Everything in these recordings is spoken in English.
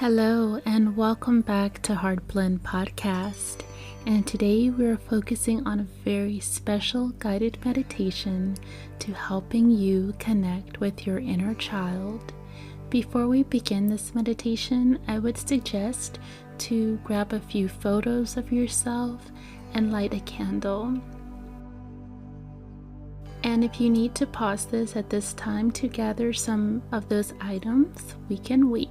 Hello and welcome back to HeartBlend podcast. And today we're focusing on a very special guided meditation to helping you connect with your inner child. Before we begin this meditation, I would suggest to grab a few photos of yourself and light a candle. And if you need to pause this at this time to gather some of those items, we can wait.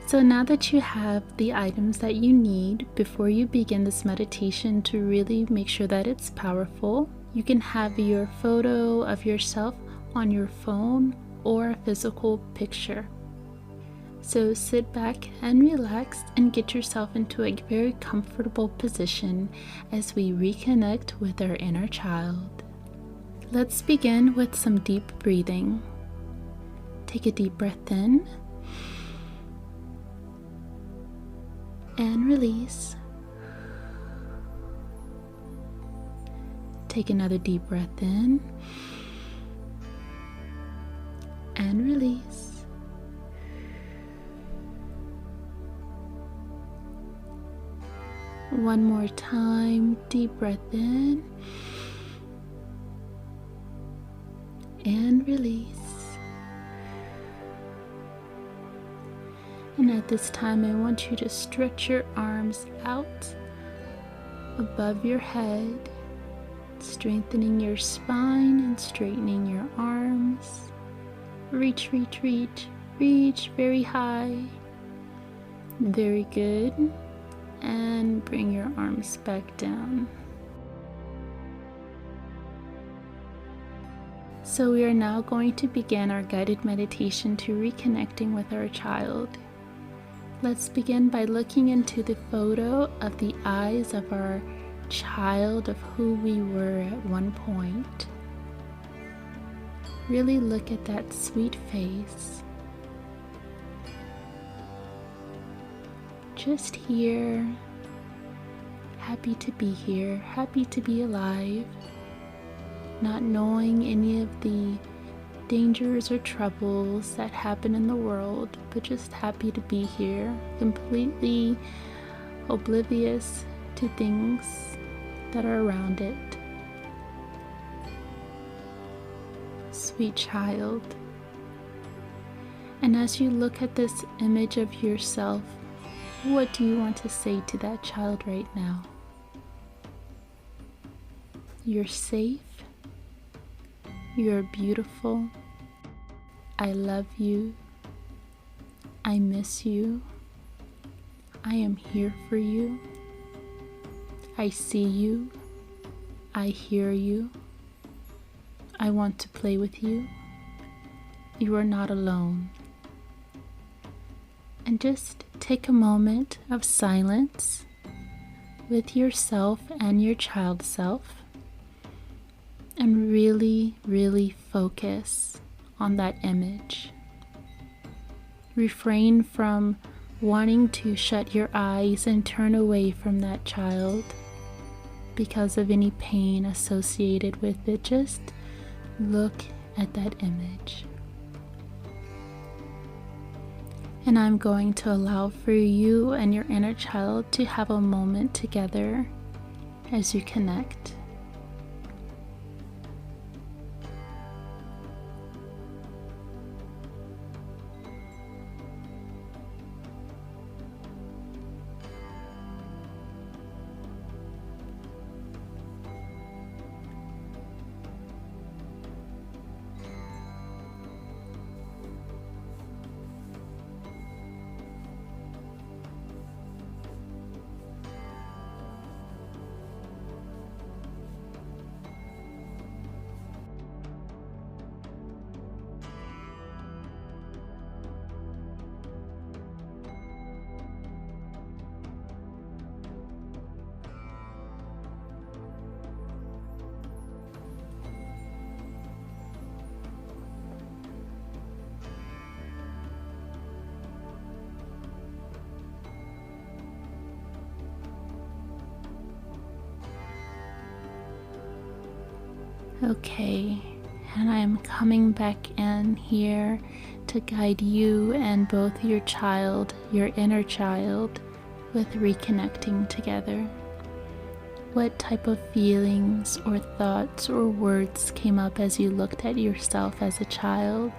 So now that you have the items that you need before you begin this meditation to really make sure that it's powerful, you can have your photo of yourself on your phone or a physical picture. So sit back and relax and get yourself into a very comfortable position as we reconnect with our inner child. Let's begin with some deep breathing. Take a deep breath in and release. Take another deep breath in and release. One more time, deep breath in and release. And at this time, I want you to stretch your arms out above your head, strengthening your spine and straightening your arms. Reach, reach, reach, reach very high. Very good. And bring your arms back down. So we are now going to begin our guided meditation to reconnecting with our child. Let's begin by looking into the photo of the eyes of our child, of who we were at one point. Really look at that sweet face. Just here, happy to be here, happy to be alive, not knowing any of the dangers or troubles that happen in the world, but just happy to be here, completely oblivious to things that are around it. Sweet child. And as you look at this image of yourself, what do you want to say to that child right now? You're safe. You're beautiful. I love you. I miss you. I am here for you. I see you. I hear you. I want to play with you. You are not alone. And just take a moment of silence with yourself and your child self. And really, really focus on that image. Refrain from wanting to shut your eyes and turn away from that child because of any pain associated with it. Just look at that image. And I'm going to allow for you and your inner child to have a moment together as you connect. Okay, and I am coming back in here to guide you and both your child, your inner child, with reconnecting together. What type of feelings or thoughts or words came up as you looked at yourself as a child?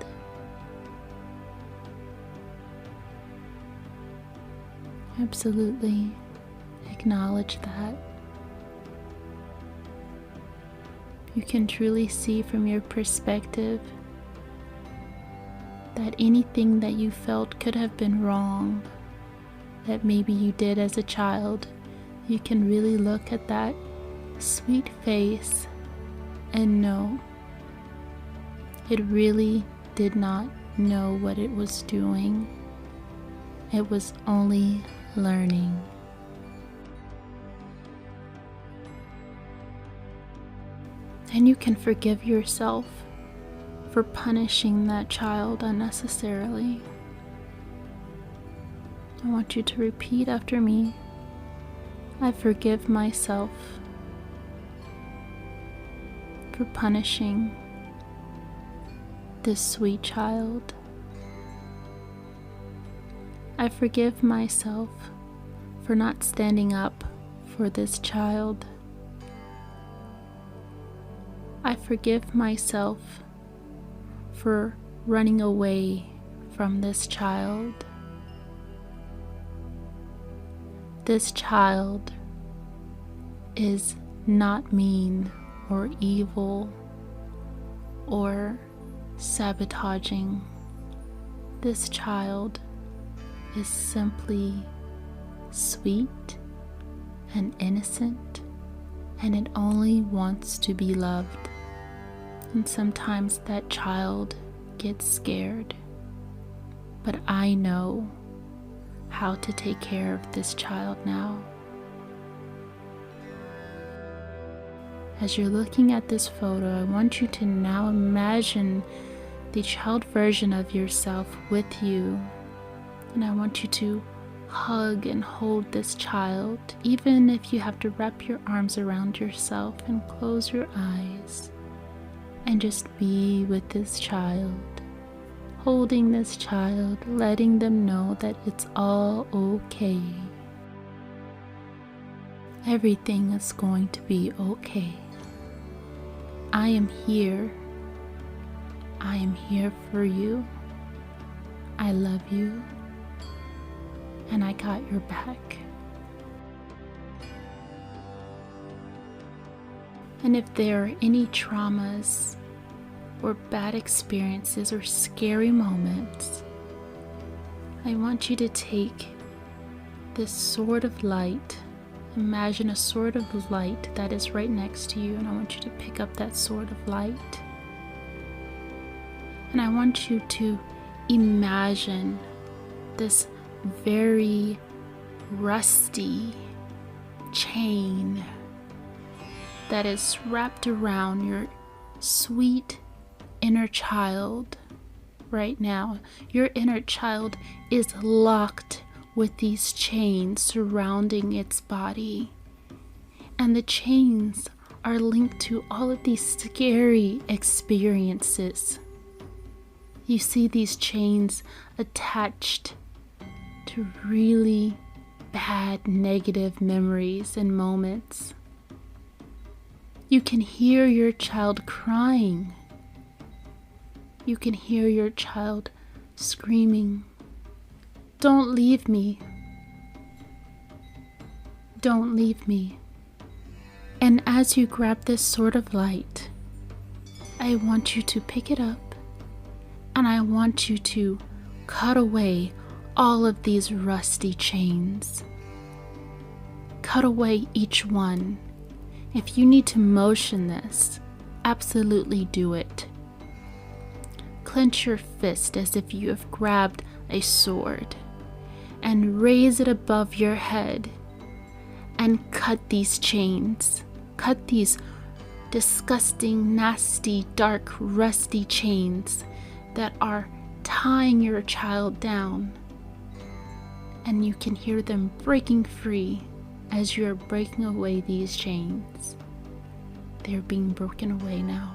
Absolutely. Acknowledge that. You can truly see from your perspective that anything that you felt could have been wrong, that maybe you did as a child, you can really look at that sweet face and know it really did not know what it was doing. It was only learning. And you can forgive yourself for punishing that child unnecessarily. I want you to repeat after me. I forgive myself for punishing this sweet child. I forgive myself for not standing up for this child. I forgive myself for running away from this child. This child is not mean or evil or sabotaging. This child is simply sweet and innocent, and it only wants to be loved. And sometimes that child gets scared, but I know how to take care of this child now. As you're looking at this photo, I want you to now imagine the child version of yourself with you. And I want you to hug and hold this child, even if you have to wrap your arms around yourself and close your eyes. And just be with this child, holding this child, letting them know that it's all okay. Everything is going to be okay. I am here. I am here for you. I love you. And I got your back. And if there are any traumas or bad experiences or scary moments, I want you to take this sword of light. Imagine a sword of light that is right next to you, and I want you to pick up that sword of light. And I want you to imagine this very rusty chain that is wrapped around your sweet inner child right now. Your inner child is locked with these chains surrounding its body, and the chains are linked to all of these scary experiences. You see these chains attached to really bad negative memories and moments. You can hear your child crying. You can hear your child screaming, "Don't leave me. Don't leave me." And as you grab this sword of light, I want you to pick it up, and I want you to cut away all of these rusty chains. Cut away each one. If you need to motion this, absolutely do it. Clench your fist as if you have grabbed a sword and raise it above your head and cut these chains. Cut these disgusting, nasty, dark, rusty chains that are tying your child down. And you can hear them breaking free as you are breaking away these chains. They're being broken away now.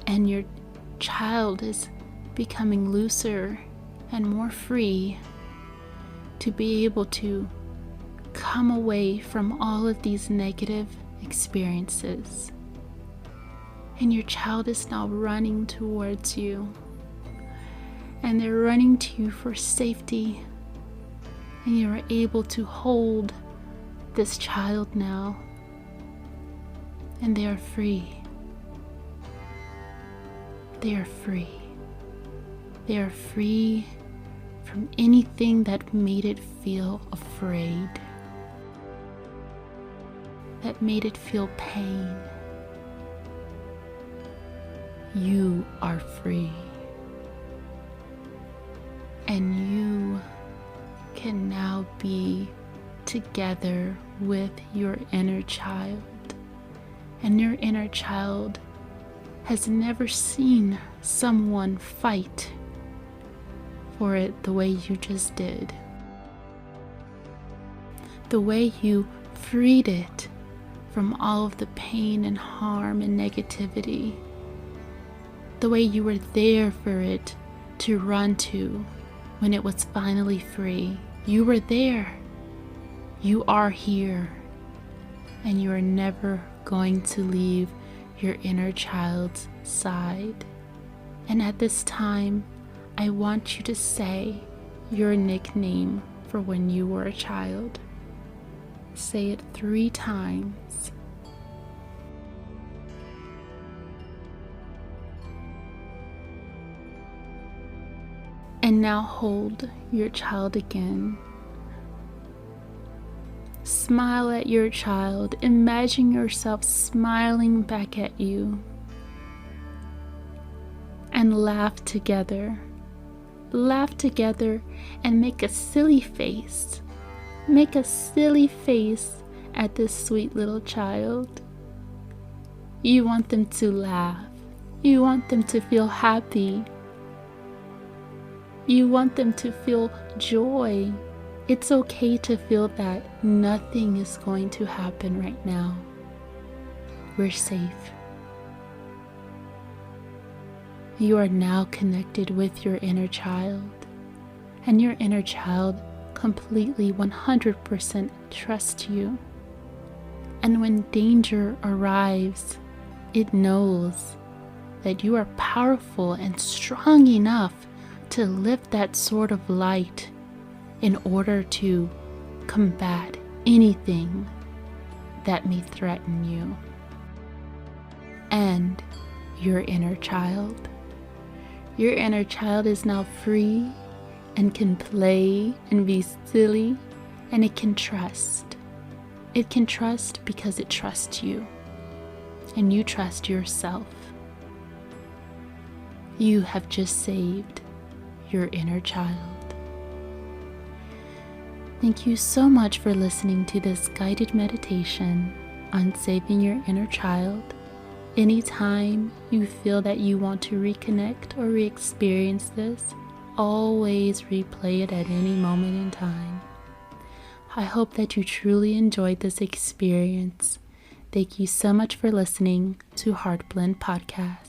And your child is becoming looser and more free to be able to come away from all of these negative experiences. And your child is now running towards you, and they're running to you for safety, and you're able to hold this child now, and they are free. They are free. They are free from anything that made it feel afraid, that made it feel pain. You are free, and you can now be together with your inner child, and your inner child has never seen someone fight for it the way you just did, the way you freed it from all of the pain and harm and negativity, the way you were there for it to run to when it was finally free. You were there. You are here, and you are never going to leave your inner child's side. And at this time, I want you to say your nickname for when you were a child. Say it 3 times. And now hold your child again. Smile at your child. Imagine yourself smiling back at you. And laugh together. Laugh together and make a silly face. Make a silly face at this sweet little child. You want them to laugh. You want them to feel happy. You want them to feel joy. It's okay to feel that nothing is going to happen right now. We're safe. You are now connected with your inner child, and your inner child completely 100% trusts you. And when danger arrives, it knows that you are powerful and strong enough to lift that sword of light in order to combat anything that may threaten you. And your inner child. Your inner child is now free and can play and be silly, and it can trust. It can trust because it trusts you, and you trust yourself. You have just saved your inner child. Thank you so much for listening to this guided meditation on saving your inner child. Anytime you feel that you want to reconnect or re-experience this, always replay it at any moment in time. I hope that you truly enjoyed this experience. Thank you so much for listening to HeartBlend Podcast.